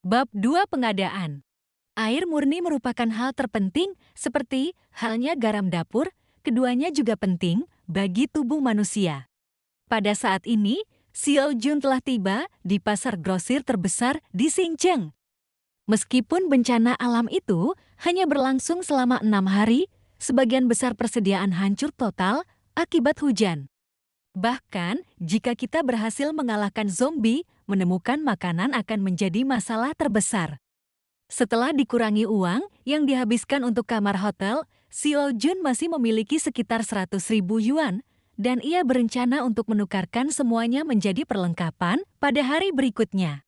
Bab 2 Pengadaan. Air murni merupakan hal terpenting seperti halnya garam dapur, keduanya juga penting bagi tubuh manusia. Pada saat ini, Seo Jun telah tiba di pasar grosir terbesar di Xinjiang. Meskipun bencana alam itu hanya berlangsung selama 6 hari, sebagian besar persediaan hancur total akibat hujan. Bahkan, jika kita berhasil mengalahkan zombie, menemukan makanan akan menjadi masalah terbesar. Setelah dikurangi uang yang dihabiskan untuk kamar hotel, Seo Jun masih memiliki sekitar 100.000 yuan, dan ia berencana untuk menukarkan semuanya menjadi perlengkapan pada hari berikutnya.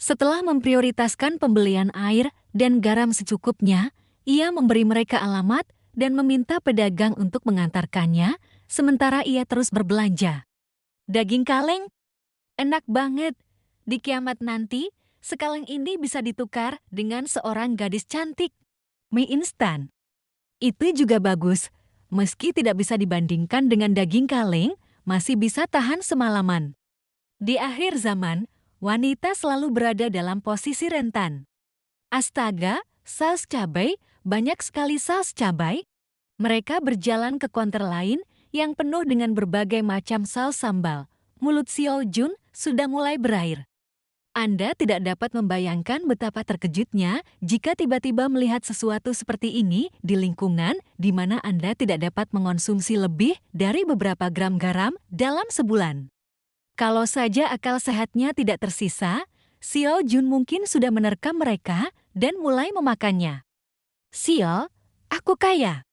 Setelah memprioritaskan pembelian air dan garam secukupnya, ia memberi mereka alamat dan meminta pedagang untuk mengantarkannya, sementara ia terus berbelanja. Daging kaleng? Enak banget. Di kiamat nanti, sekaleng ini bisa ditukar dengan seorang gadis cantik. Mie instan. Itu juga bagus. Meski tidak bisa dibandingkan dengan daging kaleng, masih bisa tahan semalaman. Di akhir zaman, wanita selalu berada dalam posisi rentan. Astaga, saus cabai, banyak sekali saus cabai. Mereka berjalan ke konter lain yang penuh dengan berbagai macam saus sambal. Mulut Seo Jun sudah mulai berair. Anda tidak dapat membayangkan betapa terkejutnya jika tiba-tiba melihat sesuatu seperti ini di lingkungan di mana Anda tidak dapat mengonsumsi lebih dari beberapa gram garam dalam sebulan. Kalau saja akal sehatnya tidak tersisa, Seo Jun mungkin sudah menerkam mereka dan mulai memakannya. Seo, aku kaya.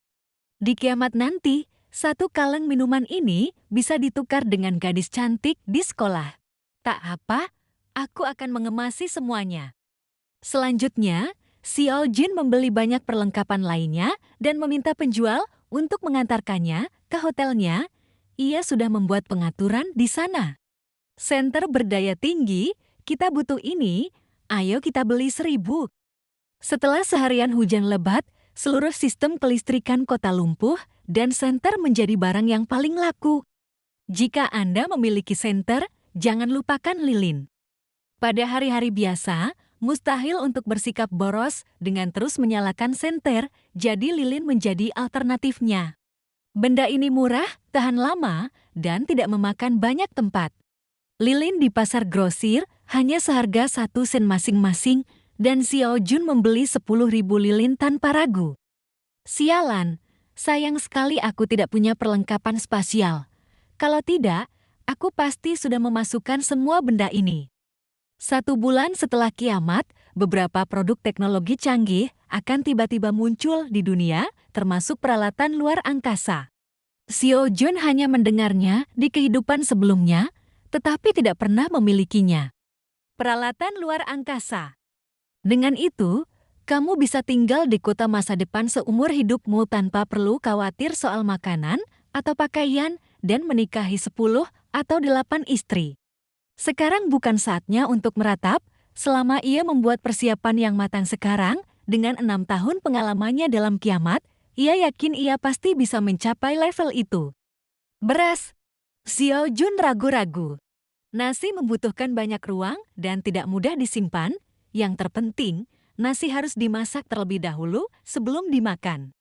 Di kiamat nanti, satu kaleng minuman ini bisa ditukar dengan gadis cantik di sekolah. Tak apa, aku akan mengemasi semuanya. Selanjutnya, Seo Jun membeli banyak perlengkapan lainnya dan meminta penjual untuk mengantarkannya ke hotelnya. Ia sudah membuat pengaturan di sana. Senter berdaya tinggi, kita butuh ini, ayo kita beli 1.000. Setelah seharian hujan lebat, seluruh sistem kelistrikan kota lumpuh dan senter menjadi barang yang paling laku. Jika Anda memiliki senter, jangan lupakan lilin. Pada hari-hari biasa, mustahil untuk bersikap boros dengan terus menyalakan senter, jadi lilin menjadi alternatifnya. Benda ini murah, tahan lama, dan tidak memakan banyak tempat. Lilin di pasar grosir hanya seharga 1 sen masing-masing, dan Seo Jun membeli 10.000 lilin tanpa ragu. Sialan, sayang sekali aku tidak punya perlengkapan spasial. Kalau tidak, aku pasti sudah memasukkan semua benda ini. 1 bulan setelah kiamat, beberapa produk teknologi canggih akan tiba-tiba muncul di dunia, termasuk peralatan luar angkasa. Seo Jun hanya mendengarnya di kehidupan sebelumnya, tetapi tidak pernah memilikinya. Peralatan luar angkasa. Dengan itu, kamu bisa tinggal di kota masa depan seumur hidupmu tanpa perlu khawatir soal makanan atau pakaian dan menikahi 10 atau 8 istri. Sekarang bukan saatnya untuk meratap, selama ia membuat persiapan yang matang sekarang, dengan 6 tahun pengalamannya dalam kiamat, ia yakin ia pasti bisa mencapai level itu. Beras. Seo Jun ragu-ragu. Nasi membutuhkan banyak ruang dan tidak mudah disimpan. Yang terpenting, nasi harus dimasak terlebih dahulu sebelum dimakan.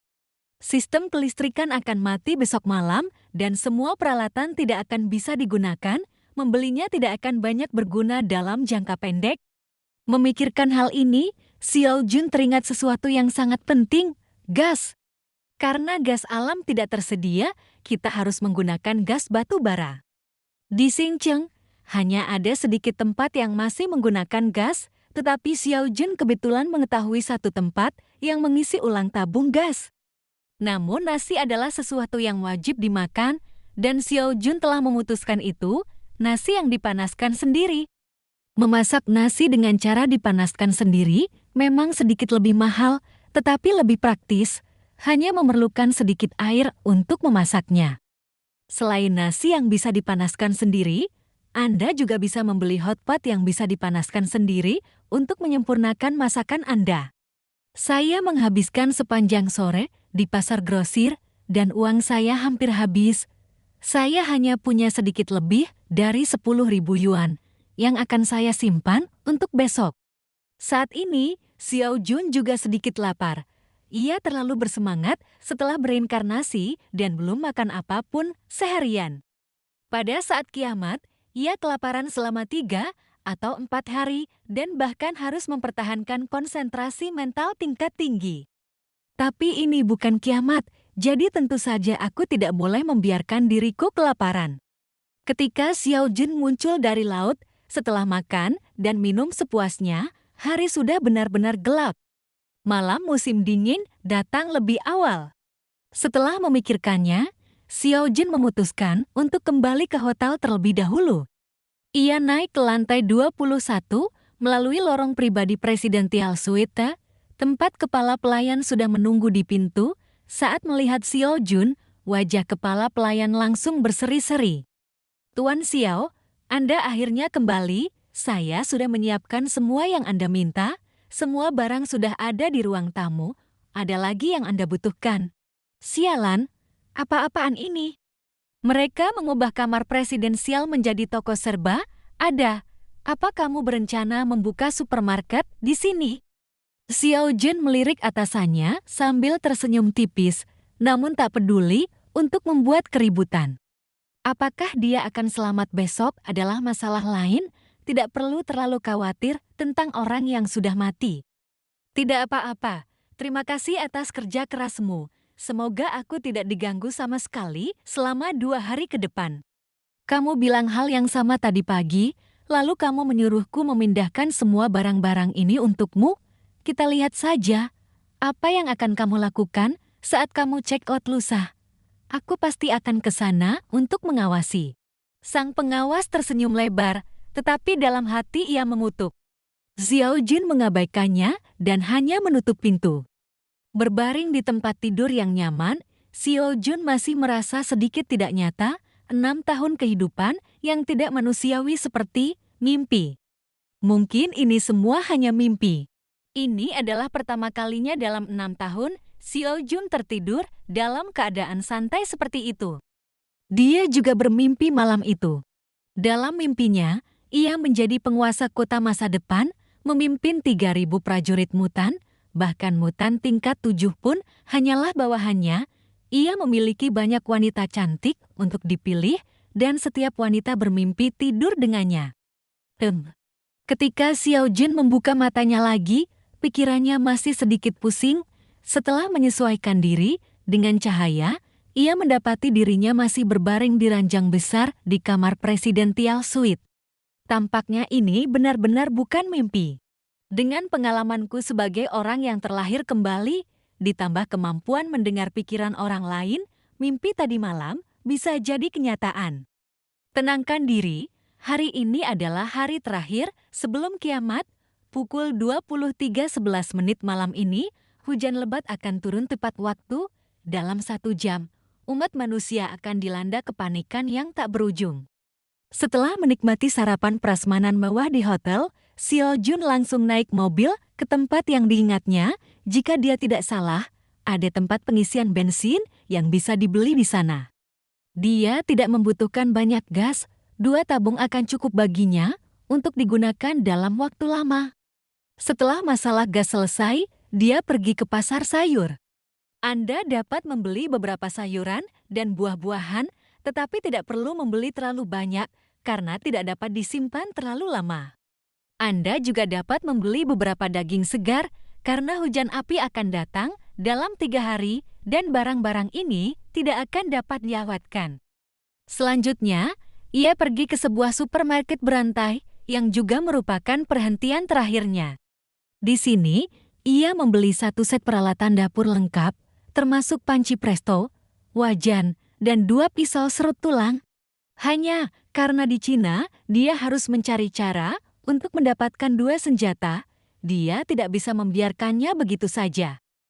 Sistem kelistrikan akan mati besok malam dan semua peralatan tidak akan bisa digunakan, membelinya tidak akan banyak berguna dalam jangka pendek. Memikirkan hal ini, Seo Jun teringat sesuatu yang sangat penting, gas. Karena gas alam tidak tersedia, kita harus menggunakan gas batu bara. Di Xinjiang, hanya ada sedikit tempat yang masih menggunakan gas, tetapi Seo Jun kebetulan mengetahui satu tempat yang mengisi ulang tabung gas. Namun nasi adalah sesuatu yang wajib dimakan, dan Seo Jun telah memutuskan itu, nasi yang dipanaskan sendiri. Memasak nasi dengan cara dipanaskan sendiri memang sedikit lebih mahal, tetapi lebih praktis, hanya memerlukan sedikit air untuk memasaknya. Selain nasi yang bisa dipanaskan sendiri, Anda juga bisa membeli hotpot yang bisa dipanaskan sendiri untuk menyempurnakan masakan Anda. Saya menghabiskan sepanjang sore di pasar grosir dan uang saya hampir habis. Saya hanya punya sedikit lebih dari 10.000 yuan yang akan saya simpan untuk besok. Saat ini, Xiao Jun juga sedikit lapar. Ia terlalu bersemangat setelah bereinkarnasi dan belum makan apapun seharian. Pada saat kiamat, ia kelaparan selama 3 atau 4 hari dan bahkan harus mempertahankan konsentrasi mental tingkat tinggi. Tapi ini bukan kiamat, jadi tentu saja aku tidak boleh membiarkan diriku kelaparan. Ketika Xiao Jun muncul dari laut, setelah makan dan minum sepuasnya, hari sudah benar-benar gelap. Malam musim dingin datang lebih awal. Setelah memikirkannya, Xiao Jun memutuskan untuk kembali ke hotel terlebih dahulu. Ia naik ke lantai 21 melalui lorong pribadi Presidential Suite, tempat kepala pelayan sudah menunggu di pintu. Saat melihat Xiao Jun, wajah kepala pelayan langsung berseri-seri. "Tuan Xiao, Anda akhirnya kembali. Saya sudah menyiapkan semua yang Anda minta. Semua barang sudah ada di ruang tamu. Ada lagi yang Anda butuhkan." Sialan, apa-apaan ini? Mereka mengubah kamar presidensial menjadi toko serba? Ada. Apa kamu berencana membuka supermarket di sini? Xiao Jun melirik atasannya sambil tersenyum tipis, namun tak peduli untuk membuat keributan. Apakah dia akan selamat besok adalah masalah lain? Tidak perlu terlalu khawatir tentang orang yang sudah mati. Tidak apa-apa. Terima kasih atas kerja kerasmu. Semoga aku tidak diganggu sama sekali selama 2 hari ke depan. Kamu bilang hal yang sama tadi pagi, lalu kamu menyuruhku memindahkan semua barang-barang ini untukmu? Kita lihat saja, apa yang akan kamu lakukan saat kamu check out lusa. Aku pasti akan ke sana untuk mengawasi. Sang pengawas tersenyum lebar, tetapi dalam hati ia mengutuk. Xiao Jun mengabaikannya dan hanya menutup pintu. Berbaring di tempat tidur yang nyaman, Xiao Jun masih merasa sedikit tidak nyata, 6 tahun kehidupan yang tidak manusiawi seperti mimpi. Mungkin ini semua hanya mimpi. Ini adalah pertama kalinya dalam 6 tahun, Xiao Jun tertidur dalam keadaan santai seperti itu. Dia juga bermimpi malam itu. Dalam mimpinya, ia menjadi penguasa kota masa depan, memimpin 3.000 prajurit mutan, bahkan mutan tingkat 7 pun hanyalah bawahannya. Ia memiliki banyak wanita cantik untuk dipilih dan setiap wanita bermimpi tidur dengannya. Ketika Xiao Jun membuka matanya lagi, pikirannya masih sedikit pusing. Setelah menyesuaikan diri dengan cahaya, ia mendapati dirinya masih berbaring di ranjang besar di kamar Presidential Suite. Tampaknya ini benar-benar bukan mimpi. Dengan pengalamanku sebagai orang yang terlahir kembali, ditambah kemampuan mendengar pikiran orang lain, mimpi tadi malam bisa jadi kenyataan. Tenangkan diri, hari ini adalah hari terakhir sebelum kiamat. Pukul 23.11 malam ini, hujan lebat akan turun tepat waktu. Dalam 1 jam, umat manusia akan dilanda kepanikan yang tak berujung. Setelah menikmati sarapan prasmanan mewah di hotel, Xiao Jun langsung naik mobil ke tempat yang diingatnya. Jika dia tidak salah, ada tempat pengisian bensin yang bisa dibeli di sana. Dia tidak membutuhkan banyak gas, 2 tabung akan cukup baginya untuk digunakan dalam waktu lama. Setelah masalah gas selesai, dia pergi ke pasar sayur. Anda dapat membeli beberapa sayuran dan buah-buahan, tetapi tidak perlu membeli terlalu banyak karena tidak dapat disimpan terlalu lama. Anda juga dapat membeli beberapa daging segar karena hujan api akan datang dalam 3 hari dan barang-barang ini tidak akan dapat diawetkan. Selanjutnya, ia pergi ke sebuah supermarket berantai yang juga merupakan perhentian terakhirnya. Di sini, ia membeli 1 set peralatan dapur lengkap, termasuk panci presto, wajan, dan 2 pisau serut tulang. Hanya karena di Cina, dia harus mencari cara untuk mendapatkan 2 senjata. Dia tidak bisa membiarkannya begitu saja.